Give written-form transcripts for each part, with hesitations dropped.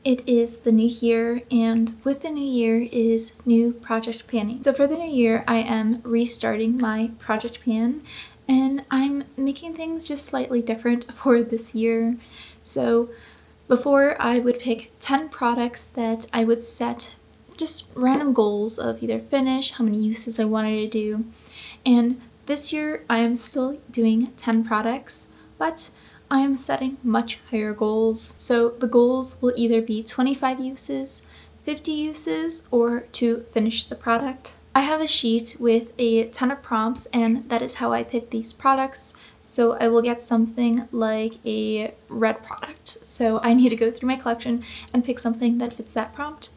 It is the new year, and with the new year is new project planning. So for the new year, I am restarting my project plan, and I'm making things just slightly different for this year. So before, I would pick 10 products that I would set just random goals of either finish, how many uses I wanted to do. And this year I am still doing 10 products, but I am setting much higher goals. So the goals will either be 25 uses, 50 uses, or to finish the product. I have a sheet with a ton of prompts, and that is how I pick these products. So I will get something like a red product. So I need to go through my collection and pick something that fits that prompt.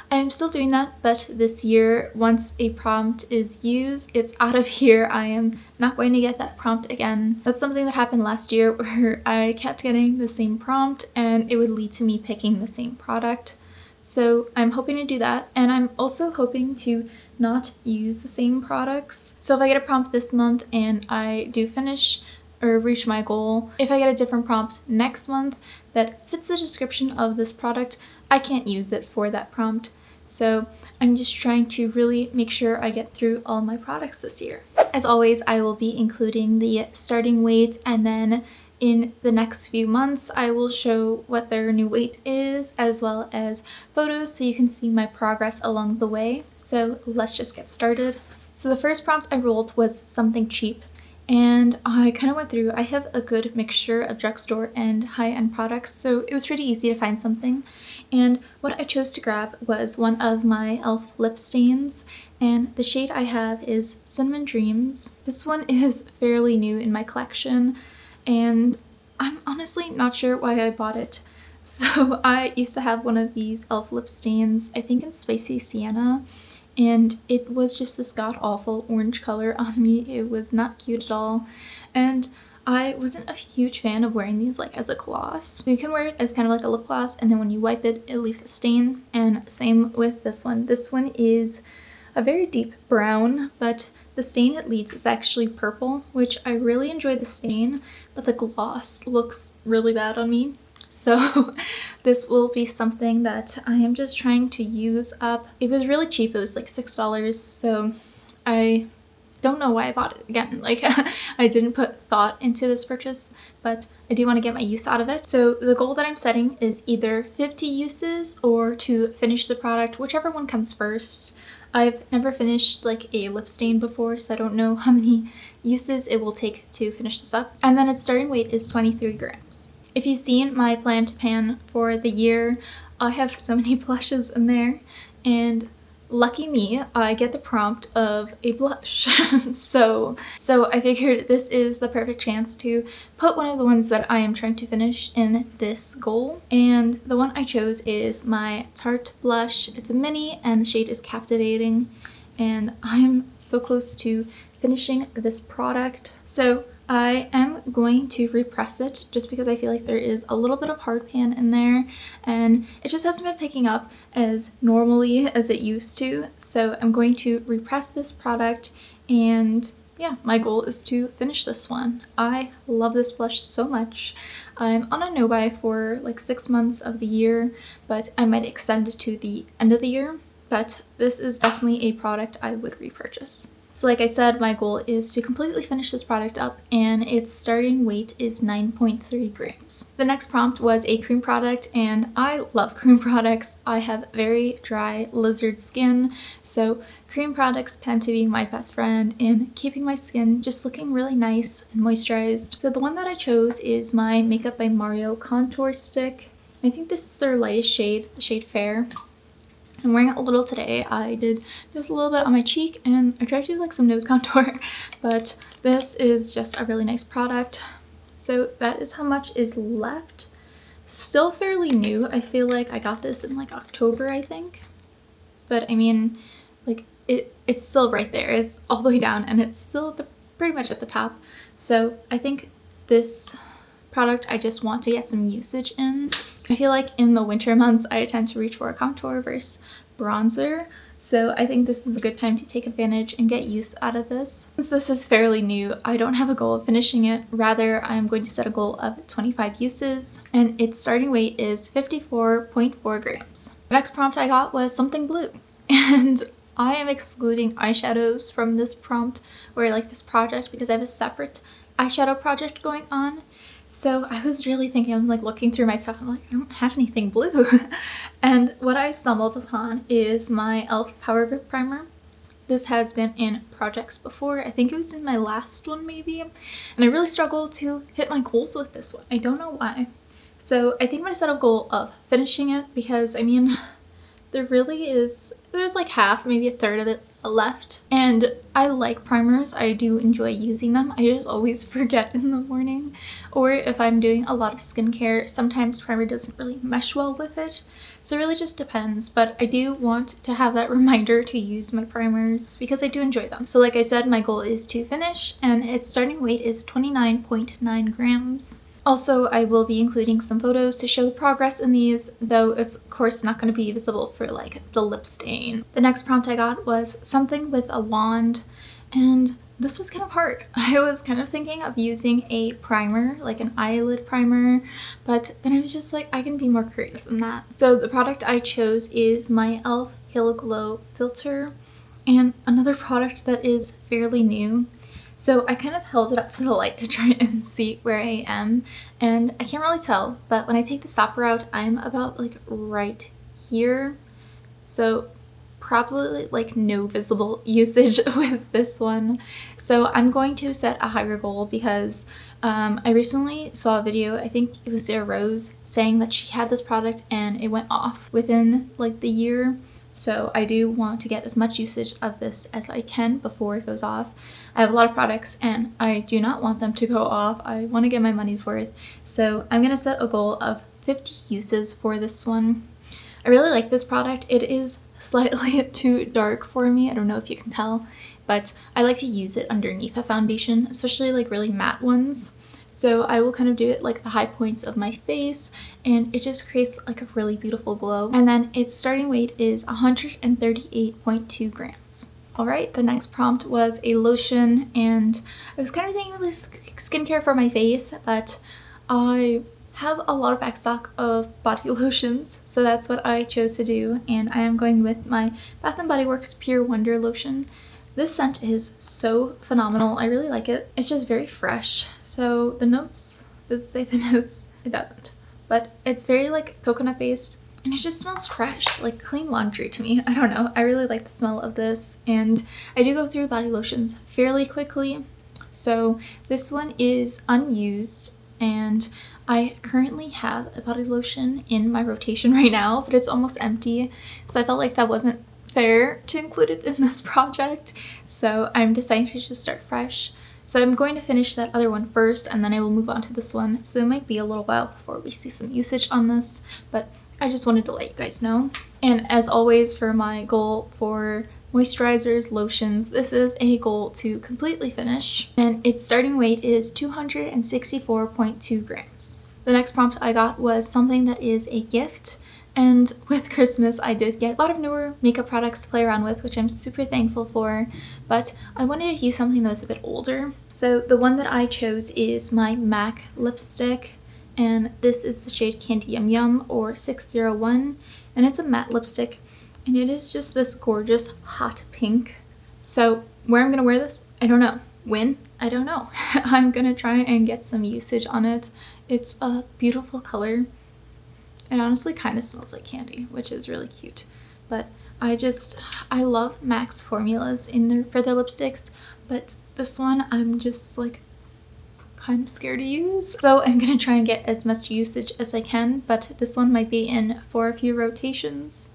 I am still doing that, but this year, once a prompt is used, it's out of here. I am not going to get that prompt again. That's something that happened last year where I kept getting the same prompt and it would lead to me picking the same product. So I'm hoping to do that, and I'm also hoping to not use the same products. So if I get a prompt this month and I do finish or reach my goal, if I get a different prompt next month that fits the description of this product, I can't use it for that prompt. So I'm just trying to really make sure I get through all my products this year. As always, I will be including the starting weight, and then in the next few months, I will show what their new weight is, as well as photos so you can see my progress along the way. So let's just get started. So the first prompt I rolled was something cheap. And I kind of went through, I have a good mixture of drugstore and high-end products, so it was pretty easy to find something. And what I chose to grab was one of my e.l.f. lip stains, and the shade I have is Cinnamon Dreams. This one is fairly new in my collection, and I'm honestly not sure why I bought it. So I used to have one of these e.l.f. lip stains, I think in Spicy Sienna, and it was just this god-awful orange color on me. It was not cute at all, and I wasn't a huge fan of wearing these like as a gloss. So you can wear it as kind of like a lip gloss, and then when you wipe it, it leaves a stain. And same with this one. This one is a very deep brown, but the stain it leaves is actually purple, which I really enjoy the stain, but the gloss looks really bad on me. So this will be something that I am just trying to use up. It was really cheap. It was like $6. So I don't know why I bought it again. Like I didn't put thought into this purchase, but I do want to get my use out of it. So the goal that I'm setting is either 50 uses or to finish the product, whichever one comes first. I've never finished like a lip stain before, so I don't know how many uses it will take to finish this up. And then its starting weight is 23 grams. If you've seen my planned pan for the year, I have so many blushes in there, and lucky me, I get the prompt of a blush. so I figured this is the perfect chance to put one of the ones that I am trying to finish in this goal. And the one I chose is my Tarte blush. It's a mini and the shade is Captivating, and I'm so close to finishing this product. So I am going to repress it just because I feel like there is a little bit of hard pan in there, and it just hasn't been picking up as normally as it used to. So I'm going to repress this product, and yeah, my goal is to finish this one. I love this blush so much. I'm on a no-buy for like 6 months of the year, but I might extend it to the end of the year. But this is definitely a product I would repurchase. So like I said, my goal is to completely finish this product up, and its starting weight is 9.3 grams. The next prompt was a cream product, and I love cream products. I have very dry lizard skin, so cream products tend to be my best friend in keeping my skin just looking really nice and moisturized. So the one that I chose is my Makeup by Mario Contour Stick. I think this is their lightest shade, the shade Fair. I'm wearing it a little today. I did just a little bit on my cheek, and I tried to do like some nose contour, but this is just a really nice product. So that is how much is left. Still fairly new. I feel like I got this in like October, I think. But I mean, like it's still right there. It's all the way down, and it's still pretty much at the top. So I think this product I just want to get some usage in. I feel like in the winter months I tend to reach for a contour versus bronzer, So I think this is a good time to take advantage and get use out of this. Since this is fairly new, I don't have a goal of finishing it. Rather, I'm going to set a goal of 25 uses, and its starting weight is 54.4 grams. The next prompt I got was something blue, and I am excluding eyeshadows from this prompt or like this project because I have a separate eyeshadow project going on. So I was really thinking, I'm like looking through my stuff, I'm like, I don't have anything blue. And what I stumbled upon is my e.l.f. Power Grip Primer. This has been in projects before. I think it was in my last one maybe. And I really struggled to hit my goals with this one. I don't know why. So I think I'm gonna set a goal of finishing it because I mean, there's like half, maybe a third of it left. And I like primers. I do enjoy using them. I just always forget in the morning. Or if I'm doing a lot of skincare, sometimes primer doesn't really mesh well with it. So it really just depends. But I do want to have that reminder to use my primers because I do enjoy them. So like I said, my goal is to finish, and its starting weight is 29.9 grams. Also, I will be including some photos to show the progress in these, though it's of course not going to be visible for like the lip stain. The next prompt I got was something with a wand, and this was kind of hard. I was kind of thinking of using a primer, like an eyelid primer, but then I was just like, I can be more creative than that. So the product I chose is my e.l.f. Halo Glow Filter, and another product that is fairly new. So I kind of held it up to the light to try and see where I am, and I can't really tell, but when I take the stopper out, I'm about like right here. So probably like no visible usage with this one. So I'm going to set a higher goal because I recently saw a video, I think it was Zara Rose, saying that she had this product and it went off within like the year. So I do want to get as much usage of this as I can before it goes off. I have a lot of products and I do not want them to go off. I want to get my money's worth. So I'm going to set a goal of 50 uses for this one. I really like this product. It is slightly too dark for me. I don't know if you can tell, but I like to use it underneath a foundation, especially like really matte ones. So I will kind of do it like the high points of my face, and it just creates like a really beautiful glow. And then its starting weight is 138.2 grams. All right, the next prompt was a lotion, and I was kind of thinking of this skincare for my face, but I have a lot of back stock of body lotions, so that's what I chose to do, and I am going with my Bath & Body Works Pure Wonder lotion. This scent is so phenomenal. I really like it. It's just very fresh. So the notes, does it say the notes? It doesn't. But it's very like coconut based, and it just smells fresh, like clean laundry to me. I don't know. I really like the smell of this, and I do go through body lotions fairly quickly. So this one is unused, and I currently have a body lotion in my rotation right now, but it's almost empty. So I felt like that wasn't fair to include it in this project, so I'm deciding to just start fresh. So I'm going to finish that other one first, and then I will move on to this one. So it might be a little while before we see some usage on this, but I just wanted to let you guys know. And as always, for my goal for moisturizers, lotions, this is a goal to completely finish, and its starting weight is 264.2 grams. The next prompt I got was something that is a gift. And with Christmas, I did get a lot of newer makeup products to play around with, which I'm super thankful for, but I wanted to use something that was a bit older. So the one that I chose is my MAC lipstick, and this is the shade Candy Yum Yum, or 601, and it's a matte lipstick, and it is just this gorgeous hot pink. So where I'm gonna wear this, I don't know. When? I don't know. I'm gonna try and get some usage on it. It's a beautiful color. It honestly kind of smells like candy, which is really cute. But I love MAC's formulas for their lipsticks, but this one I'm just like kind of scared to use. So I'm gonna try and get as much usage as I can, but this one might be in for a few rotations.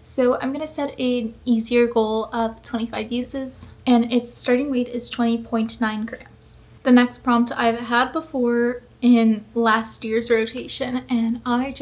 So I'm gonna set an easier goal of 25 uses, and its starting weight is 20.9 grams. The next prompt I've had before in last year's rotation, and I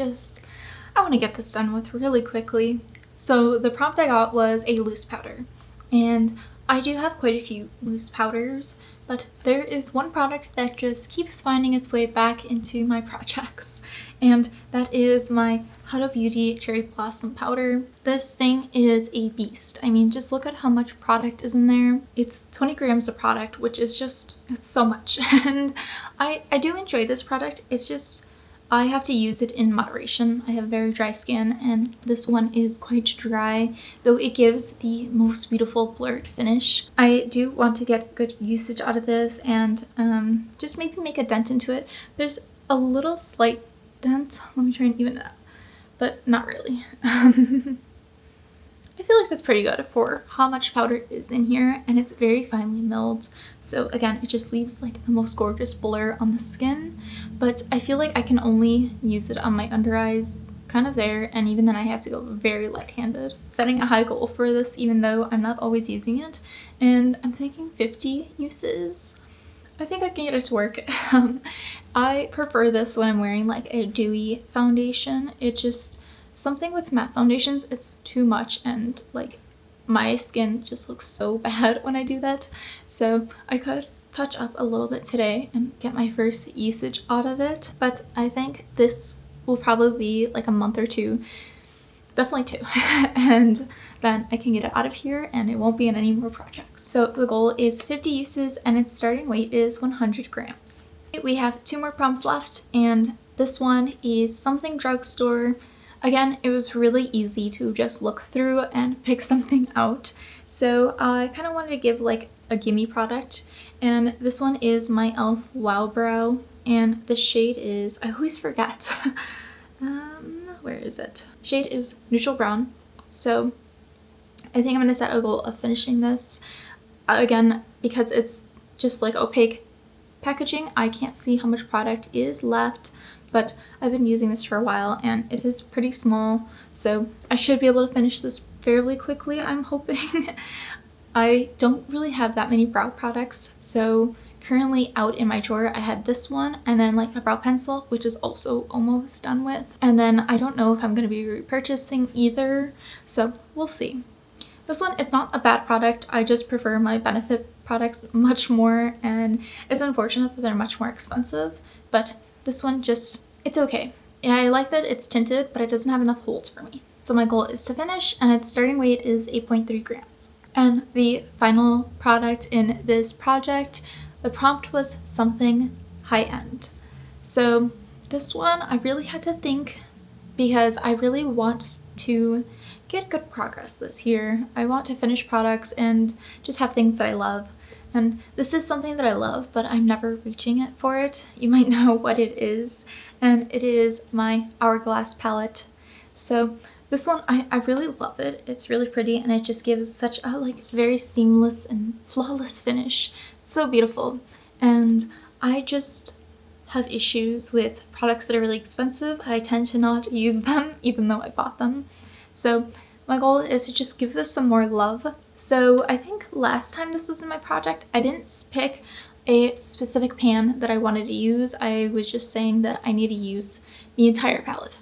want to get this done with really quickly. So the prompt I got was a loose powder, and I do have quite a few loose powders, but there is one product that just keeps finding its way back into my projects, and that is my Huda Beauty Cherry Blossom Powder. This thing is a beast. I mean, just look at how much product is in there. It's 20 grams of product, which is just, it's so much. And I do enjoy this product. It's just, I have to use it in moderation. I have very dry skin, and this one is quite dry, though it gives the most beautiful blurred finish. I do want to get good usage out of this and just maybe make a dent into it. There's a little slight dent. Let me try and even it out, but not really. I feel like that's pretty good for how much powder is in here, and it's very finely milled. So again, it just leaves like the most gorgeous blur on the skin, but I feel like I can only use it on my under eyes, kind of there, and even then I have to go very light-handed. Setting a high goal for this even though I'm not always using it, and I'm thinking 50 uses. I think I can get it to work. I prefer this when I'm wearing like a dewy foundation. It just, something with matte foundations, it's too much, and like my skin just looks so bad when I do that. So I could touch up a little bit today and get my first usage out of it, but I think this will probably be like a month or two, definitely 2, and then I can get it out of here and it won't be in any more projects. So the goal is 50 uses and its starting weight is 100 grams. We have 2 more prompts left, and this one is Something Drugstore. Again, it was really easy to just look through and pick something out, so I kind of wanted to give like a gimme product, and this one is my e.l.f. Wow Brow, and the shade is, I always forget, where is it? Shade is Neutral Brown. So I think I'm going to set a goal of finishing this. Again, because it's just like opaque packaging, I can't see how much product is left, but I've been using this for a while and it is pretty small, so I should be able to finish this fairly quickly, I'm hoping. I don't really have that many brow products, so currently out in my drawer I had this one and then like a brow pencil, which is also almost done with, and then I don't know if I'm going to be repurchasing either, so we'll see. This one is not a bad product, I just prefer my Benefit products much more, and it's unfortunate that they're much more expensive, but this one just, it's okay. Yeah, I like that it's tinted, but it doesn't have enough holes for me. So my goal is to finish, and its starting weight is 8.3 grams. And the final product in this project, the prompt was Something High-End. So this one I really had to think, because I really want to get good progress this year. I want to finish products and just have things that I love. And this is something that I love, but I'm never reaching it for it. You might know what it is, and it is my Hourglass palette. So this one, I really love it. It's really pretty, and it just gives such a like very seamless and flawless finish. It's so beautiful, and I just have issues with products that are really expensive. I tend to not use them even though I bought them. So my goal is to just give this some more love. So I think last time this was in my project, I didn't pick a specific pan that I wanted to use. I was just saying that I need to use the entire palette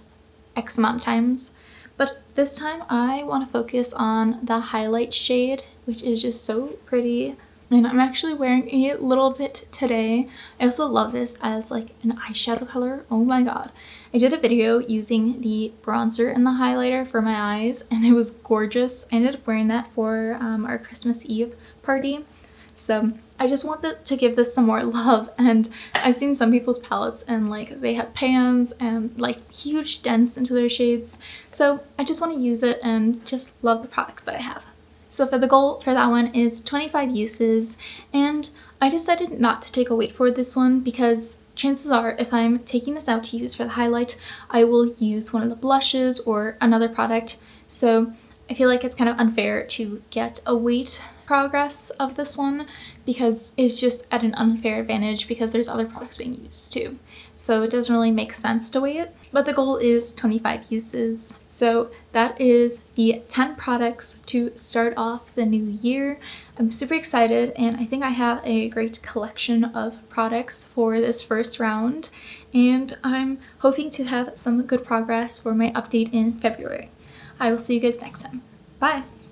X amount of times. But this time I want to focus on the highlight shade, which is just so pretty. And I'm actually wearing a little bit today. I also love this as like an eyeshadow color. Oh my god. I did a video using the bronzer and the highlighter for my eyes, and it was gorgeous. I ended up wearing that for our Christmas Eve party. So I just want to give this some more love, and I've seen some people's palettes and like they have pans and like huge dents into their shades. So I just want to use it and just love the products that I have. So for the goal for that one is 25 uses, and I decided not to take a weight for this one because chances are if I'm taking this out to use for the highlight, I will use one of the blushes or another product. So I feel like it's kind of unfair to get a weight progress of this one because it's just at an unfair advantage because there's other products being used too. So it doesn't really make sense to weigh it, but the goal is 25 uses. So that is the 10 products to start off the new year. I'm super excited, and I think I have a great collection of products for this first round, and I'm hoping to have some good progress for my update in February. I will see you guys next time. Bye!